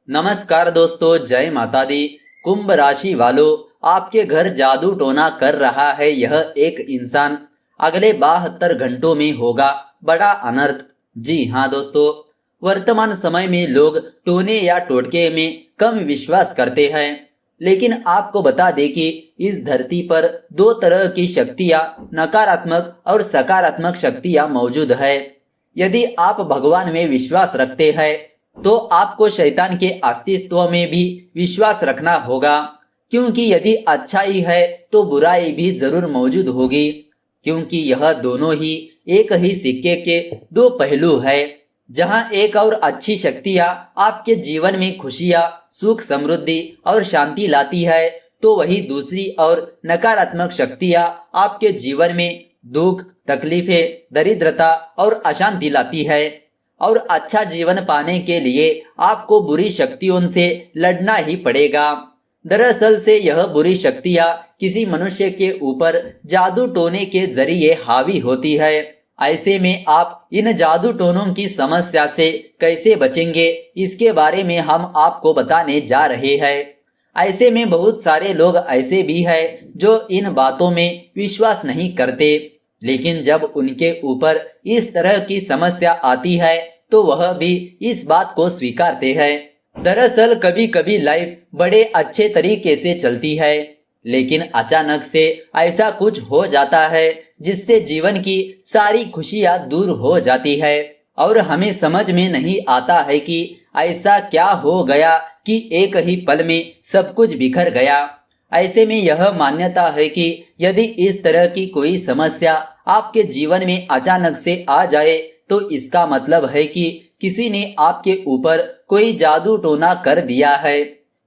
नमस्कार दोस्तों, जय माता दी। कुंभ राशि वालों, आपके घर जादू टोना कर रहा है यह एक इंसान। अगले 72 घंटों में होगा बड़ा अनर्थ। जी हाँ दोस्तों, वर्तमान समय में लोग टोने या टोटके में कम विश्वास करते हैं। लेकिन आपको बता दें कि इस धरती पर दो तरह की शक्तियाँ, नकारात्मक और सकारात्मक शक्तियाँ मौजूद है। यदि आप भगवान में विश्वास रखते हैं तो आपको शैतान के अस्तित्व में भी विश्वास रखना होगा, क्योंकि यदि अच्छाई है तो बुराई भी जरूर मौजूद होगी, क्योंकि यह दोनों ही एक ही सिक्के के दो पहलू है। जहां एक और अच्छी शक्तियां आपके जीवन में खुशियां, सुख, समृद्धि और शांति लाती है, तो वही दूसरी और नकारात्मक शक्तियां आपके जीवन में दुख, तकलीफें, दरिद्रता और अशांति लाती है। और अच्छा जीवन पाने के लिए आपको बुरी शक्तियों से लड़ना ही पड़ेगा। दरअसल से यह बुरी शक्तियां किसी मनुष्य के ऊपर जादू टोने के जरिए हावी होती है। ऐसे में आप इन जादू टोनों की समस्या से कैसे बचेंगे, इसके बारे में हम आपको बताने जा रहे हैं। ऐसे में बहुत सारे लोग ऐसे भी हैं जो इन बातों में विश्वास नहीं करते, लेकिन जब उनके ऊपर इस तरह की समस्या आती है तो वह भी इस बात को स्वीकारते हैं। दरअसल कभी कभी लाइफ बड़े अच्छे तरीके से चलती है, लेकिन अचानक से ऐसा कुछ हो जाता है जिससे जीवन की सारी खुशियां दूर हो जाती है और हमें समझ में नहीं आता है कि ऐसा क्या हो गया कि एक ही पल में सब कुछ बिखर गया। ऐसे में यह मान्यता है कि यदि इस तरह की कोई समस्या आपके जीवन में अचानक से आ जाए तो इसका मतलब है कि किसी ने आपके ऊपर कोई जादू टोना कर दिया है।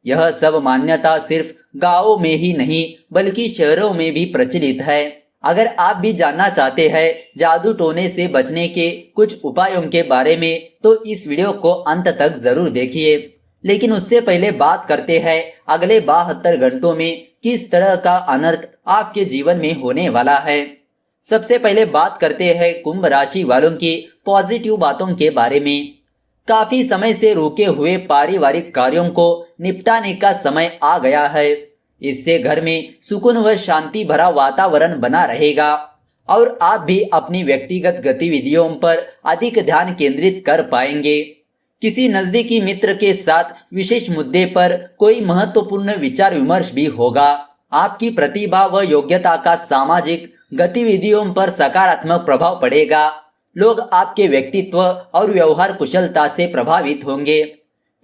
यह सब मान्यता सिर्फ गांवों में ही नहीं बल्कि शहरों में भी प्रचलित है। अगर आप भी जानना चाहते हैं जादू टोने से बचने के कुछ उपायों के बारे में तो इस वीडियो को अंत तक जरूर देखिए। लेकिन उससे पहले बात करते हैं अगले 72 घंटों में किस तरह का अनर्थ आपके जीवन में होने वाला है। सबसे पहले बात करते हैं कुंभ राशि वालों की पॉजिटिव बातों के बारे में। काफी समय से रुके हुए पारिवारिक कार्यों को निपटाने का समय आ गया है। इससे घर में सुकून व शांति भरा वातावरण बना रहेगा और आप भी अपनी व्यक्तिगत गतिविधियों पर अधिक ध्यान केंद्रित कर पाएंगे। किसी नजदीकी मित्र के साथ विशेष मुद्दे पर कोई महत्वपूर्ण विचार विमर्श भी होगा। आपकी प्रतिभा व योग्यता का सामाजिक गतिविधियों पर सकारात्मक प्रभाव पड़ेगा। लोग आपके व्यक्तित्व और व्यवहार कुशलता से प्रभावित होंगे।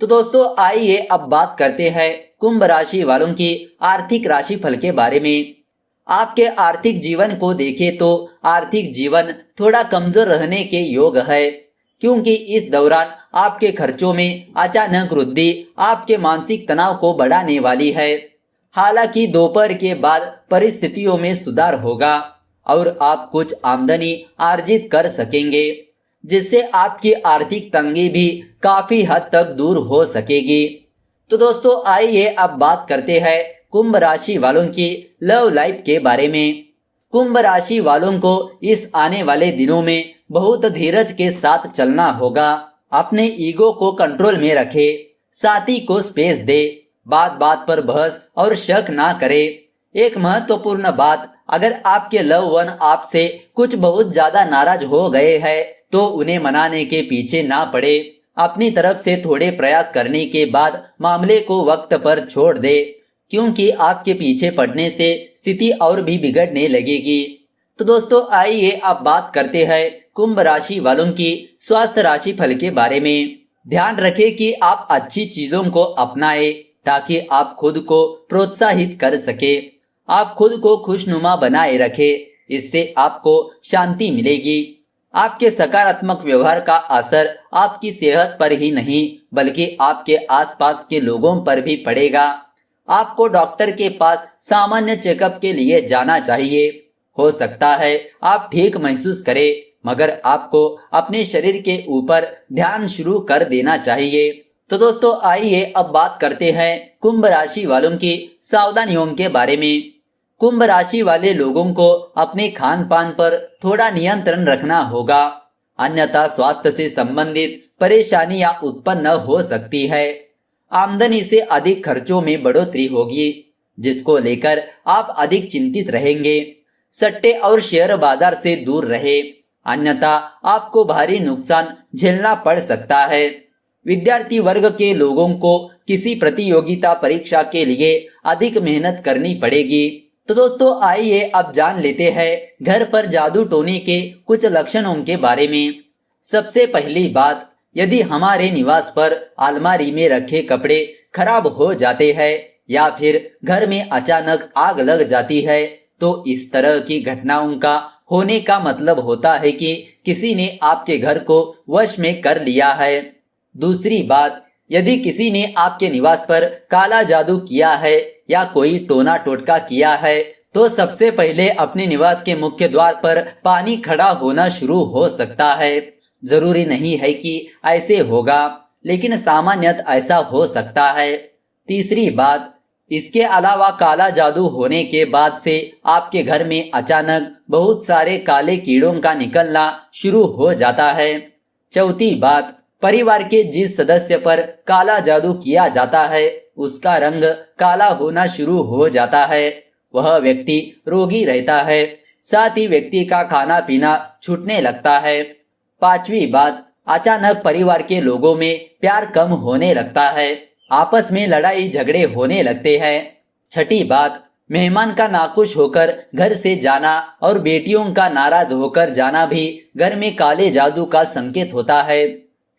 तो दोस्तों आइए अब बात करते हैं कुंभ राशि वालों की आर्थिक राशिफल के बारे में। आपके आर्थिक जीवन को देखें तो आर्थिक जीवन थोड़ा कमजोर रहने के योग है, क्योंकि इस दौरान आपके खर्चों में अचानक वृद्धि आपके मानसिक तनाव को बढ़ाने वाली है। हालांकि दोपहर के बाद परिस्थितियों में सुधार होगा और आप कुछ आमदनी अर्जित कर सकेंगे, जिससे आपकी आर्थिक तंगी भी काफी हद तक दूर हो सकेगी। तो दोस्तों आइए अब बात करते हैं कुंभ राशि वालों की लव लाइफ के बारे में। कुंभ राशि वालों को इस आने वाले दिनों में बहुत धीरज के साथ चलना होगा। अपने ईगो को कंट्रोल में रखे, साथी को स्पेस दे, बात बात पर बहस और शक ना करे। एक महत्वपूर्ण बात, अगर आपके लव वन आपसे कुछ बहुत ज्यादा नाराज हो गए हैं तो उन्हें मनाने के पीछे ना पड़े। अपनी तरफ से थोड़े प्रयास करने के बाद मामले को वक्त पर छोड़ दे, क्योंकि आपके पीछे पड़ने से स्थिति और भी बिगड़ने लगेगी। तो दोस्तों आइए अब बात करते हैं कुंभ राशि वालों की स्वास्थ्य राशि फल के बारे में। ध्यान रखें कि आप अच्छी चीजों को अपनाएं ताकि आप खुद को प्रोत्साहित कर सके। आप खुद को खुशनुमा बनाए रखें, इससे आपको शांति मिलेगी। आपके सकारात्मक व्यवहार का असर आपकी सेहत पर ही नहीं बल्कि आपके आसपास के लोगों पर भी पड़ेगा। आपको डॉक्टर के पास सामान्य चेकअप के लिए जाना चाहिए। हो सकता है आप ठीक महसूस करें, मगर आपको अपने शरीर के ऊपर ध्यान शुरू कर देना चाहिए। तो दोस्तों आइए अब बात करते हैं कुंभ राशि वालों की सावधानियों के बारे में। कुंभ राशि वाले लोगों को अपने खान पान पर थोड़ा नियंत्रण रखना होगा, अन्यथा स्वास्थ्य से संबंधित परेशानियां उत्पन्न हो सकती है। आमदनी से अधिक खर्चों में बढ़ोतरी होगी, जिसको लेकर आप अधिक चिंतित रहेंगे। सट्टे और शेयर बाजार से दूर रहे, अन्यथा आपको भारी नुकसान झेलना पड़ सकता है। विद्यार्थी वर्ग के लोगों को किसी प्रतियोगिता परीक्षा के लिए अधिक मेहनत करनी पड़ेगी। तो दोस्तों आइए अब जान लेते हैं घर पर जादू टोने के कुछ लक्षणों के बारे में। सबसे पहली बात, यदि हमारे निवास पर अलमारी में रखे कपड़े खराब हो जाते हैं या फिर घर में अचानक आग लग जाती है, तो इस तरह की घटनाओं का होने का मतलब होता है कि किसी ने आपके घर को वश में कर लिया है। दूसरी बात, यदि किसी ने आपके निवास पर काला जादू किया है या कोई टोना टोटका किया है, तो सबसे पहले अपने निवास के मुख्य द्वार पर पानी खड़ा होना शुरू हो सकता है। जरूरी नहीं है कि ऐसे होगा, लेकिन सामान्यतः ऐसा हो सकता है। तीसरी बात, इसके अलावा काला जादू होने के बाद से आपके घर में अचानक बहुत सारे काले कीड़ों का निकलना शुरू हो जाता है। चौथी बात, परिवार के जिस सदस्य पर काला जादू किया जाता है उसका रंग काला होना शुरू हो जाता है, वह व्यक्ति रोगी रहता है, साथ ही व्यक्ति का खाना पीना छूटने लगता है। पांचवी बात, अचानक परिवार के लोगों में प्यार कम होने लगता है, आपस में लड़ाई झगड़े होने लगते हैं। छठी बात, मेहमान का नाखुश होकर घर से जाना और बेटियों का नाराज होकर जाना भी घर में काले जादू का संकेत होता है।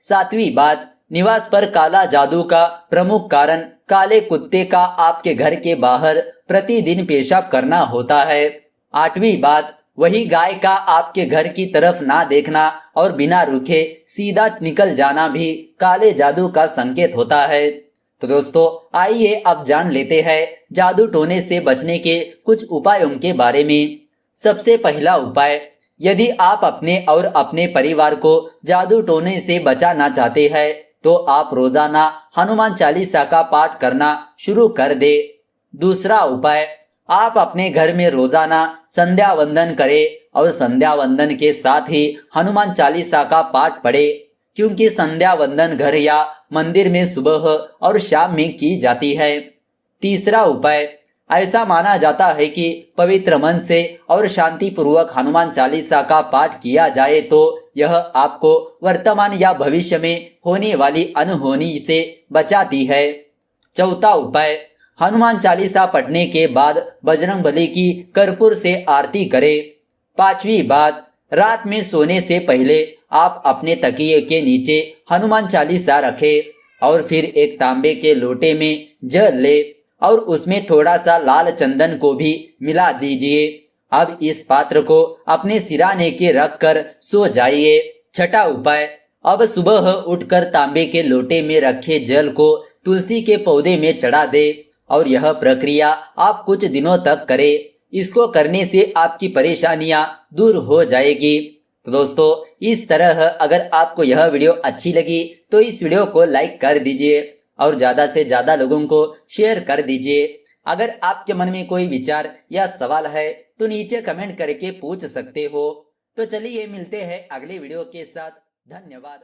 सातवीं बात, निवास पर काला जादू का प्रमुख कारण काले कुत्ते का आपके घर के बाहर प्रतिदिन पेशाब करना होता है। आठवीं बात, वही गाय का आपके घर की तरफ ना देखना और बिना रुके सीधा निकल जाना भी काले जादू का संकेत होता है। तो दोस्तों आइए अब जान लेते हैं जादू टोने से बचने के कुछ उपायों के बारे में। सबसे पहला उपाय, यदि आप अपने और अपने परिवार को जादू टोने से बचाना चाहते हैं तो आप रोजाना हनुमान चालीसा का पाठ करना शुरू कर दे। दूसरा उपाय, आप अपने घर में रोजाना संध्या वंदन करें और संध्या वंदन के साथ ही हनुमान चालीसा का पाठ पढ़े, क्योंकि संध्या वंदन घर या मंदिर में सुबह और शाम में की जाती है। तीसरा उपाय, ऐसा माना जाता है कि पवित्र मन से और शांति पूर्वक हनुमान चालीसा का पाठ किया जाए तो यह आपको वर्तमान या भविष्य में होने वाली अनहोनी से बचाती है। चौथा उपाय, हनुमान चालीसा पढ़ने के बाद बजरंगबली की कर्पूर से आरती करें। पांचवी बात, रात में सोने से पहले आप अपने तकिए के नीचे हनुमान चालीसा रखें और फिर एक तांबे के लोटे में जल ले और उसमें थोड़ा सा लाल चंदन को भी मिला दीजिए। अब इस पात्र को अपने सिराने के रख कर सो जाइए। छठा उपाय, अब सुबह उठकर तांबे के लोटे में रखे जल को तुलसी के पौधे में चढ़ा दे और यह प्रक्रिया आप कुछ दिनों तक करें। इसको करने से आपकी परेशानियां दूर हो जाएगी। तो दोस्तों इस तरह अगर आपको यह वीडियो अच्छी लगी तो इस वीडियो को लाइक कर दीजिए और ज्यादा से ज्यादा लोगों को शेयर कर दीजिए। अगर आपके मन में कोई विचार या सवाल है तो नीचे कमेंट करके पूछ सकते हो। तो चलिए मिलते हैं अगले वीडियो के साथ। धन्यवाद।